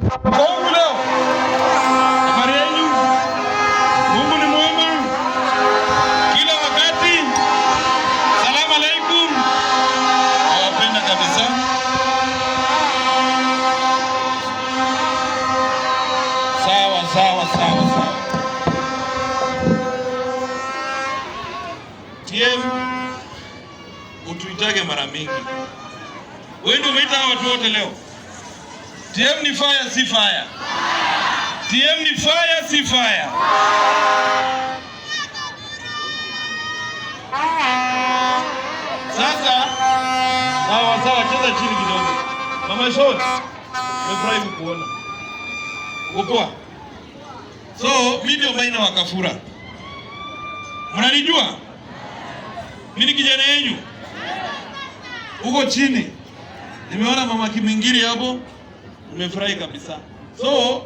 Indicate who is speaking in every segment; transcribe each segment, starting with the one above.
Speaker 1: Mungu leo. Habari yenu? Mungu ni mwema kila wakati. Salamu alaikum. Nawapenda kabisa. Sawa. TM utuitage mara mingi. Wewe ndio umeita watu wote leo. TM ni fire si fire. TM ni fire si fire. Sasa sawa cheza chini kidogo. Mama Shot, nimefurahi kukuona. Upoa? So, mimi ndio Maina wa Kafura. Mnanijua? Mimi ni kijana yenu. Uko chini. Nimeona mama Kimingiri hapo. Nimefurahi kabisa. So,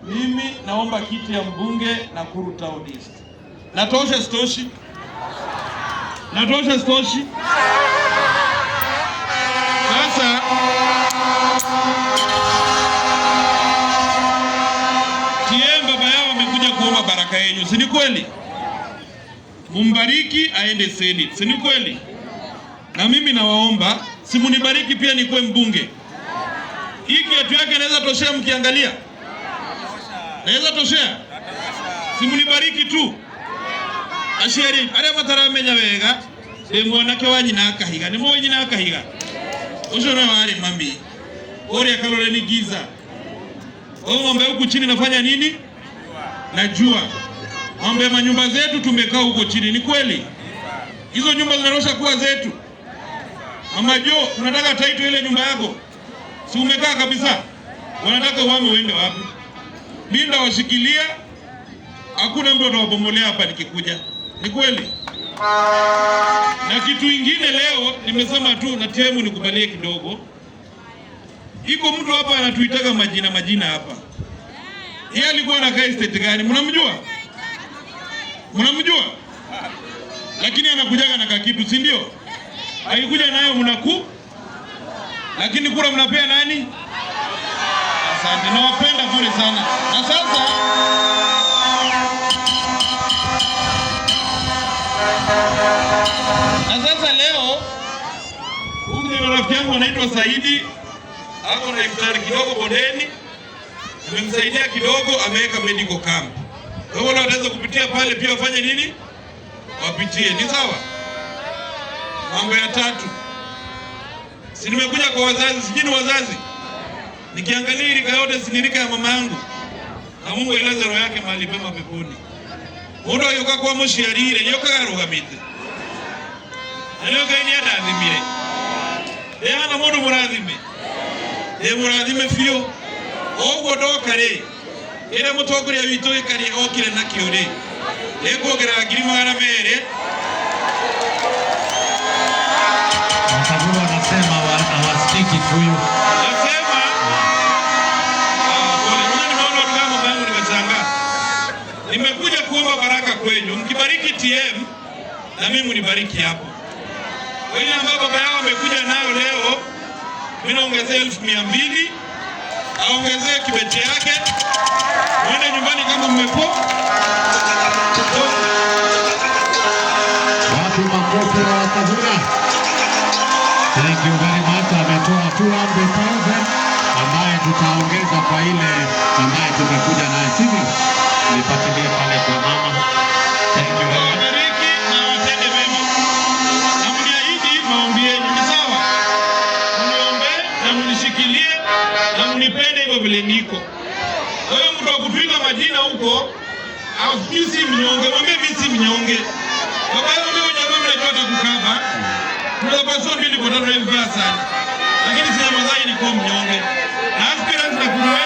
Speaker 1: mimi naomba kiti ya mbunge Nakuru Town East. Natosha stoshi? Sasa TM baba yao amekuja kuomba baraka yenu, si ni kweli? Mumbariki aende Senate, si ni kweli? Na mimi nawaomba simunibariki pia nikuwe mbunge. Hii kiatu yake naweza toshea mkiangalia? Naweza toshea? Simunibariki tu. Asheri, ari mataramenya wega, mwanake wanyi na akahiga, ni mwanyi na akahiga. Ushona wale mami. Ori akalole ni giza. Ng'ombe huku chini nafanya nini? Najua. Ng'ombe manyumba zetu tumekaa huko chini, ni kweli? Hizo nyumba zinarosha kuwa zetu. Mama Jo, unataka title ile nyumba yako? Si umekaa kabisa? Wanataka uhame uende wapi? Mimi ndawashikilia. Hakuna mtu atawabomolea hapa nikikuja. Ni kweli? Na kitu kingine leo nimesema tu na TM nikubalie kidogo. Iko mtu hapa anatuitaga majina hapa. Yeye alikuwa anakaa estate gani? Mnamjua? Lakini anakujaga na kakitu, si ndio? Akikuja nayo mnaku. Lakini kura mnapea nani? Asante. Nawapenda bure sana. Na sasa leo huyu rafiki yangu anaitwa Saidi. Ako na iftari kidogo bodeni. Nimemsaidia kidogo, ameweka medical camp. Kwa hiyo wataweza kupitia pale pia wafanye nini? Wapitie. Ni sawa? Mambo ya tatu. Si nimekuja kwa wazazi, sijini wazazi. Nikiangalia ilika yote sinirika ya mama yangu. Na Mungu ilaze roho yake mahali pema peponi. Mundu yuka kwa mushiarire, yuka arugamite. Yuka ini adazimire. Yana mundu murazime. Murazime fio. Ogwo ndokare. Ere mutongoria witu ikari okire na kiure. Ekogera ngiri magana mere.
Speaker 2: Mkaburu anasema hawastiki huyu.
Speaker 1: Anasema nimekuja kuomba baraka kwenu. Mkibariki TM na mimi mnibariki hapo. Wale ambao baba yao amekuja nayo leo, mimi naongezea 1200, aongezee kibeti yake. Mwende nyumbani kama mmepo.
Speaker 2: Watu makofi na wakavuna. Thank you very much. Ametoa 200,000 ambaye tutaongeza kwa ile ambaye tumekuja naye sivyo? Nipatilie pale kwa mama. Thank you very much.
Speaker 1: Bariki na watende mema. Na mniahidi maombi yenu ni sawa. Mniombe na mnishikilie na mnipende hivyo vile niko. Wewe mtu akutuita majina huko au si mnyonge, mwambie mimi si mnyonge. Baba yangu mimi jamaa mnajua atakukaba. Tunapaswa mbili kwa tano hivi sana. Lakini si Ramadhani niko mnyonge. Na aspirant na kuruwe